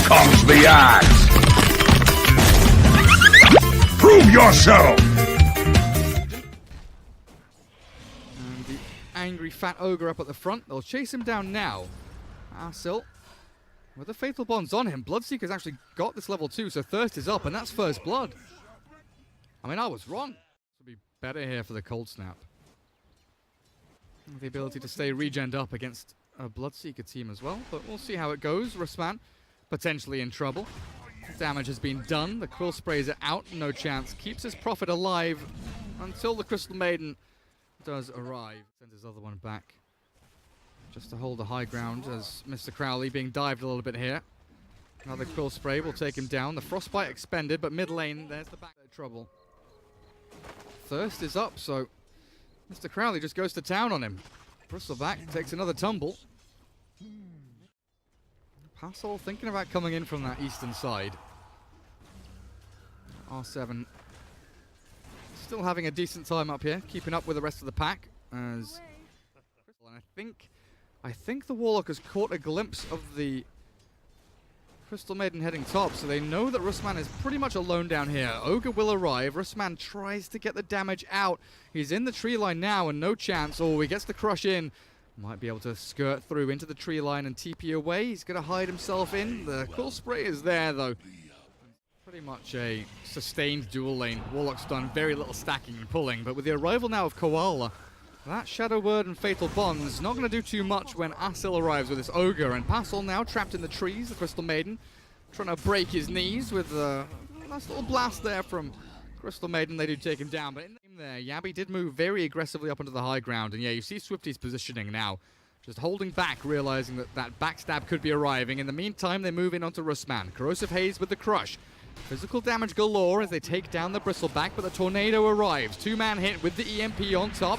comes the axe! Prove yourself! And the angry fat ogre up at the front. They'll chase him down now. Arsil, with the fatal bonds on him. Bloodseeker's actually got this level 2, so Thirst is up, and that's first blood. I mean, I was wrong. This would be better here for the Cold Snap. The ability to stay regened up against a Bloodseeker team as well, but we'll see how it goes. Rusman potentially in trouble. Damage has been done. The Quill Sprays are out, no chance. Keeps his Prophet alive until the Crystal Maiden does arrive. Sends his other one back just to hold the high ground as Mr. Crowley being dived a little bit here. Another Quill Spray will take him down. The Frostbite expended, but mid lane, there's the back trouble. Thirst is up, so Mr. Crowley just goes to town on him. Bristleback takes another tumble. Passol thinking about coming in from that eastern side. R7 still having a decent time up here, keeping up with the rest of the pack. As and I think the Warlock has caught a glimpse of the Crystal Maiden heading top, so they know that Rusman is pretty much alone down here. Ogre will arrive. Rusman tries to get the damage out. He's in the tree line now and no chance. Oh, he gets the crush in. Might be able to skirt through into the tree line and TP away. He's going to hide himself in. The Quill Spray is there, though. Pretty much a sustained dual lane. Warlock's done very little stacking and pulling, but with the arrival now of Koala, that Shadow Word and Fatal Bonds not going to do too much when Arsil arrives with this Ogre. And Passol now trapped in the trees, the Crystal Maiden, trying to break his knees with a nice little blast there from Crystal Maiden. They do take him down, but in there, Yabby did move very aggressively up onto the high ground. And yeah, you see Swifty's positioning now, just holding back, realizing that that backstab could be arriving. In the meantime, they move in onto Rusman. Corrosive Haze with the crush. Physical damage galore as they take down the Bristleback, but the Tornado arrives. Two-man hit with the EMP on top.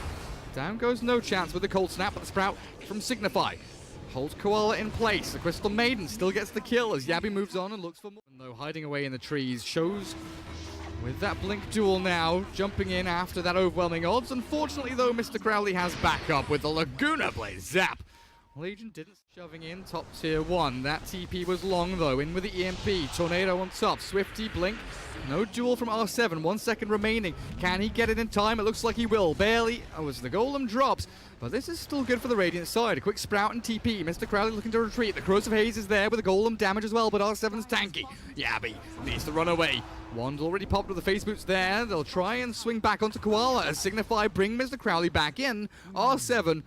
Down goes no chance with the Cold Snap, but the Sprout from Signify holds Koala in place. The Crystal Maiden still gets the kill as Yabby moves on and looks for more. Though hiding away in the trees, shows with that Blink duel now, jumping in after that overwhelming odds. Unfortunately, though, Mr. Crowley has backup with the Laguna Blade zap. Legion didn't shoving in top tier 1. That TP was long, though. In with the EMP. Tornado on top. Swifty, Blink. No duel from R7. 1 second remaining. Can he get it in time? It looks like he will. Barely. Oh, as the Golem drops. But this is still good for the Radiant side. A quick Sprout and TP. Mr. Crowley looking to retreat. The Corrosive Haze is there with the Golem damage as well, but R7's tanky. Yabby needs to run away. Wand already popped with the face boots there. They'll try and swing back onto Koala as Signify bring Mr. Crowley back in. R7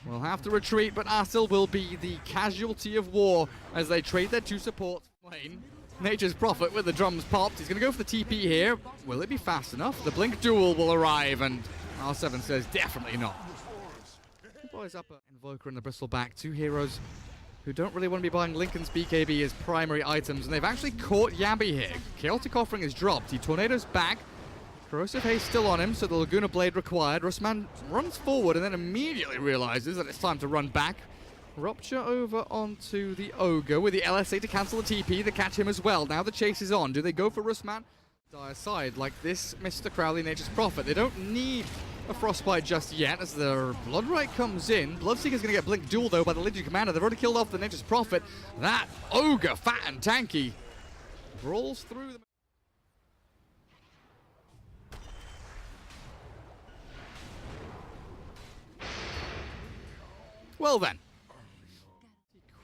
will have to retreat, but Arsil will be the casualty of war as they trade their two supports lane. Nature's Prophet with the drums popped. He's going to go for the TP here. Will it be fast enough? The Blink duel will arrive, and R7 says definitely not. Two boys up, Invoker and the Bristleback, two heroes who don't really want to be buying Lincoln's BKB as primary items, and they've actually caught Yabby here. Chaotic Offering is dropped. He tornadoes back. Corrosive Haze still on him, so the Laguna Blade required. Rusman runs forward and then immediately realizes that it's time to run back. Rupture over onto the Ogre with the LSA to cancel the TP, to catch him as well. Now the chase is on. Do they go for Rusman? Dire side like this, Mr. Crowley, Nature's Prophet. They don't need a Frostbite just yet as the Bloodright comes in. Bloodseeker's going to get Blink duel though by the Legion Commander. They've already killed off the Nature's Prophet. That Ogre, fat and tanky, brawls through them. Well then,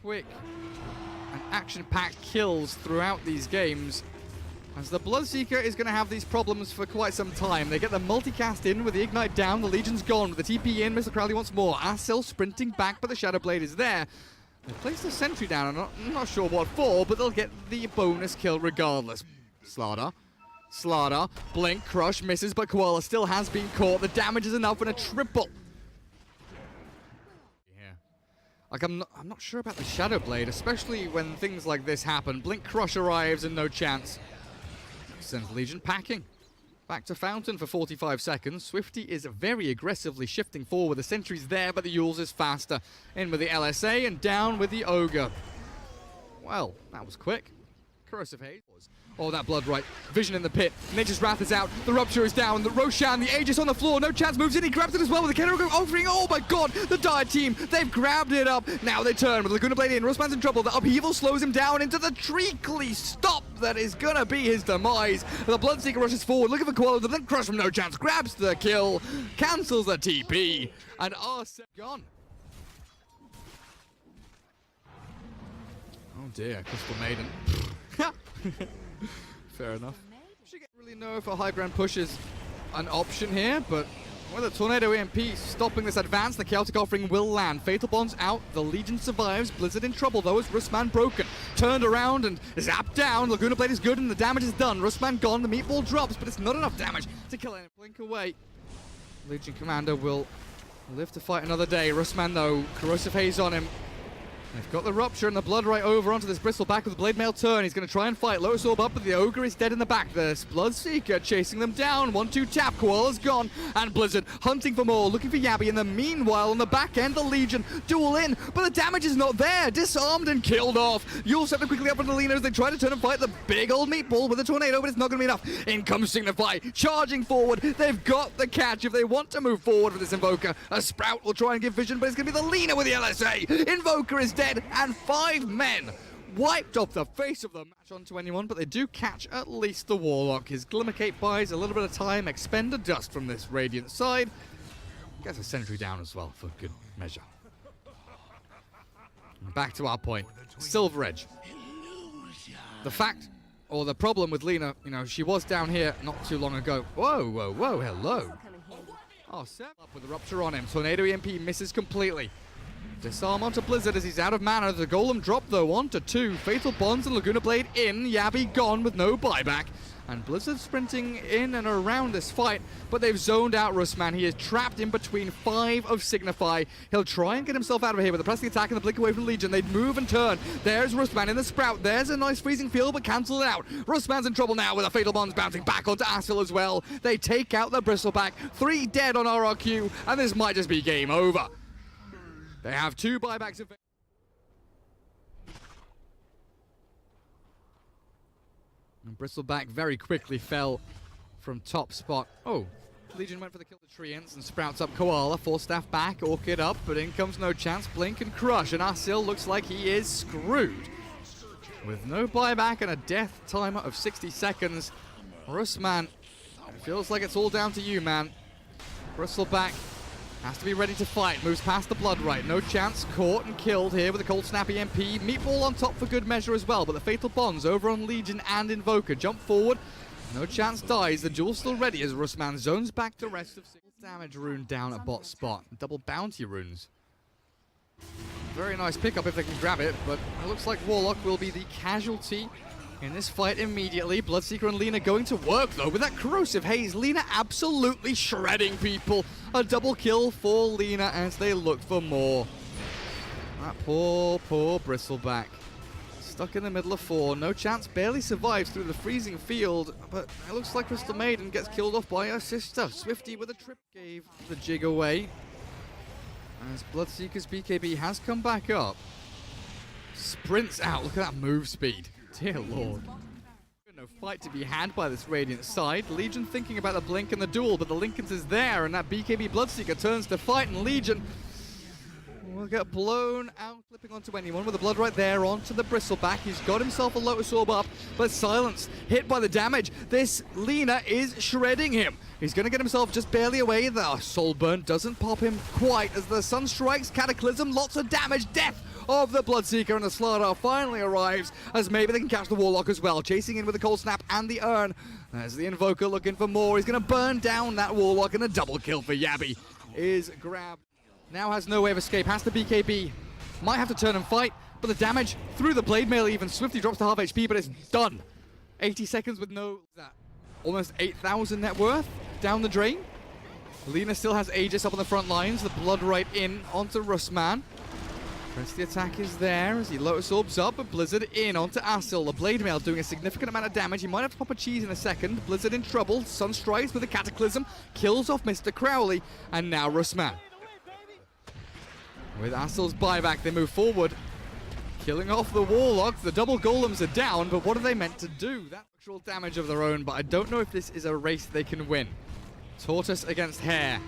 quick and action-packed kills throughout these games, as the Bloodseeker is going to have these problems for quite some time. They get the multicast in with the Ignite down, the Legion's gone with the TP in, Mr. Crowley once more. Arsil sprinting back, but the Shadow Blade is there. They place the sentry down, I'm not sure what for, but they'll get the bonus kill regardless. Slardar, Blink, Crush, misses, but Koala still has been caught. The damage is enough and a triple. Like, I'm not sure about the Shadow Blade, especially when things like this happen. Blink Crush arrives and no chance. Sends Legion packing. Back to Fountain for 45 seconds. Swifty is very aggressively shifting forward. The sentry's there, but the Yules is faster. In with the LSA and down with the Ogre. Well, that was quick. Corrosive Haze. Oh, that blood right. Vision in the pit. Nature's Wrath is out. The Rupture is down. The Roshan, the Aegis on the floor. No chance moves in. He grabs it as well with the Kenner offering. Oh my god. The Dire team. They've grabbed it up. Now they turn with Laguna Blade in. Russman's in trouble. The upheaval slows him down into the treacly stop that is gonna be his demise. The Bloodseeker rushes forward, looking for Koala. The then Crush from No Chance. Grabs the kill. Cancels the TP. And R7 gone. Oh dear. Crystal Maiden. Fair enough. She can't really know if a high ground push is an option here, but with a Tornado EMP stopping this advance, the Chaotic Offering will land. Fatal Bond's out, the Legion survives. Blizzard in trouble though, as Russman broken. Turned around and zapped down. Laguna Blade is good and the damage is done. Russman gone, the meatball drops, but it's not enough damage to kill him. Blink away. Legion Commander will live to fight another day. Russman though, Corrosive Haze on him. They've got the Rupture and the Blood right over onto this Bristleback with the Blade Mail turn. He's going to try and fight. Lotus Orb up, but the Ogre is dead in the back. There's Bloodseeker chasing them down. 1-2 tap. Koala's gone. And Blizzard hunting for more, looking for Yabby. In the meanwhile, on the back end, the Legion duel in, but the damage is not there. Disarmed and killed off. You'll set them quickly up on the Lena as they try to turn and fight the big old meatball with a tornado, but it's not going to be enough. In comes Signify, charging forward. They've got the catch if they want to move forward with this Invoker. A Sprout will try and give vision, but it's going to be the Lena with the LSA. Invoker is dead, and 5 men wiped off the face of the match onto anyone, but they do catch at least the Warlock. His Glimmercape buys a little bit of time, expend a dust from this Radiant side. Gets a sentry down as well for good measure. Back to our point. Silver Edge. The fact, or the problem with Lena, you know, she was down here not too long ago. Whoa, whoa, whoa, hello. Oh, 7 up with the Rupture on him. Tornado EMP misses completely. Disarm onto Blizzard as he's out of mana. The Golem drop though onto 2. Fatal Bonds and Laguna Blade in. Yabby gone with no buyback. And Blizzard sprinting in and around this fight, but they've zoned out Russman. He is trapped in between 5 of Signify. He'll try and get himself out of here with the pressing attack and the blink away from Legion. They'd move and turn. There's Russman in the Sprout. There's a nice freezing field, but cancel it out. Russman's in trouble now with the Fatal Bonds bouncing back onto Asil as well. They take out the Bristleback. 3 dead on RRQ, and this might just be game over. They have 2 buybacks. And Bristleback very quickly fell from top spot. Oh, Legion went for the kill the Treants and sprouts up Koala. 4 staff back, Orchid up, but in comes No Chance, Blink and Crush. And Asil looks like he is screwed. With no buyback and a death timer of 60 seconds, Russman, it feels like it's all down to you, man. Bristleback has to be ready to fight. Moves past the Blood right. No Chance. Caught and killed here with a Cold Snap EMP. Meatball on top for good measure as well. But the Fatal Bonds over on Legion and Invoker. Jump forward. No Chance dies. The duel's still ready as Russman zones back to rest of 6 damage rune down at bot spot. Double bounty runes. Very nice pickup if they can grab it. But it looks like Warlock will be the casualty in this fight immediately. Bloodseeker and Lena going to work though with that Corrosive Haze. Lena absolutely shredding people. A double kill for Lena as they look for more. That poor Bristleback. Stuck in the middle of 4. No Chance barely survives through the freezing field, but it looks like Crystal Maiden gets killed off by her sister. Swifty with a trip gave the jig away. As Bloodseeker's BKB has come back up. Sprints out. Look at that move speed. Dear Lord. No fight to be had by this Radiant side. Legion thinking about the blink and the duel, but the Lincolns is there, and that BKB Bloodseeker turns to fight, and Legion will get blown out, flipping onto anyone with the Blood right there onto the Bristleback. He's got himself a Lotus Orb up, but Silence hit by the damage. This Lena is shredding him. He's going to get himself just barely away. The Soul Burn doesn't pop him quite as the Sun strikes. Cataclysm, lots of damage, death of the Bloodseeker, and the Slardar finally arrives as maybe they can catch the Warlock as well. Chasing in with the Cold Snap and the Urn. There's the Invoker looking for more. He's going to burn down that Warlock, and a double kill for Yabby is grabbed. Now has no way of escape, has the BKB. Might have to turn and fight, but the damage through the Blade Mail even. Swifty drops to half HP, but it's done. 80 seconds with no... almost 8,000 net worth down the drain. Lena still has Aegis up on the front lines. The Blood right in onto Russman. Rest of the attack is there as he Lotus Orbs up, but Blizzard in onto Asil. The Blade Mail doing a significant amount of damage. He might have to pop a cheese in a second. Blizzard in trouble. Sun strikes with a Cataclysm. Kills off Mr. Crowley. And now Russman. With Asil's buyback, they move forward. killing off the Warlock. The double golems are down, but what are they meant to do? That's actual damage of their own, but I don't know if this is a race they can win. Tortoise against Hare.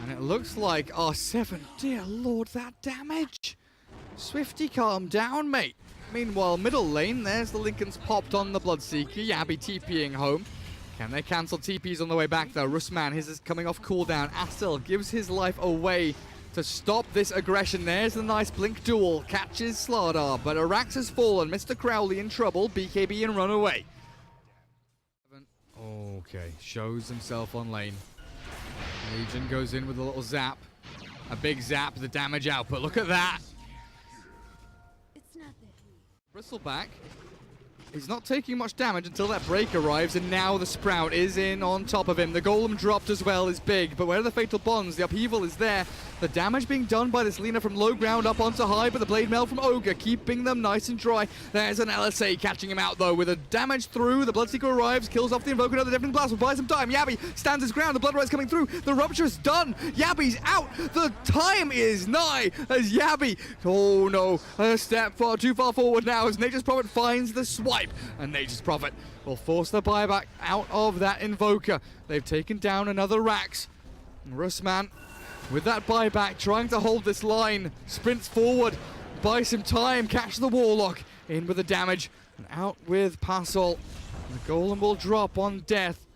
And it looks like R7. Dear lord, that damage. Swifty, calm down, mate. Meanwhile, middle lane, there's the Lincolns popped on the Bloodseeker. Yabi TPing home. Can they cancel TPs on the way back, though? Rusman, his is coming off cooldown. Astel gives his life away to stop this aggression. There's the nice blink duel. Catches Slardar, but Arax has fallen. Mr. Crowley in trouble. BKB and run away. Okay, shows himself on lane. Legion goes in with a little zap. A big zap, the damage output. Look at that. It's not the Bristleback. He's not taking much damage until that break arrives, and now the Sprout is in on top of him. The Golem dropped as well is big, but where are the Fatal Bonds? The upheaval is there. The damage being done by this Lina from low ground up onto high, but the Blade Mail from Ogre keeping them nice and dry. There's an LSA catching him out, though, with a damage through. The Bloodseeker arrives, kills off the Invoker, another Deafening Blast, will buy some time. Yabi stands his ground, the Blood Rise coming through. The Rupture's done. Yabi's out. The time is nigh as Yabi, oh no, a step too far forward now as Nature's Prophet finds the swipe. And Nature's Prophet will force the buyback out of that Invoker. They've taken down another Rax. Rusman, with that buyback, trying to hold this line, sprints forward, buy some time, catch the Warlock, in with the damage, and out with Passol. The Golem will drop on death.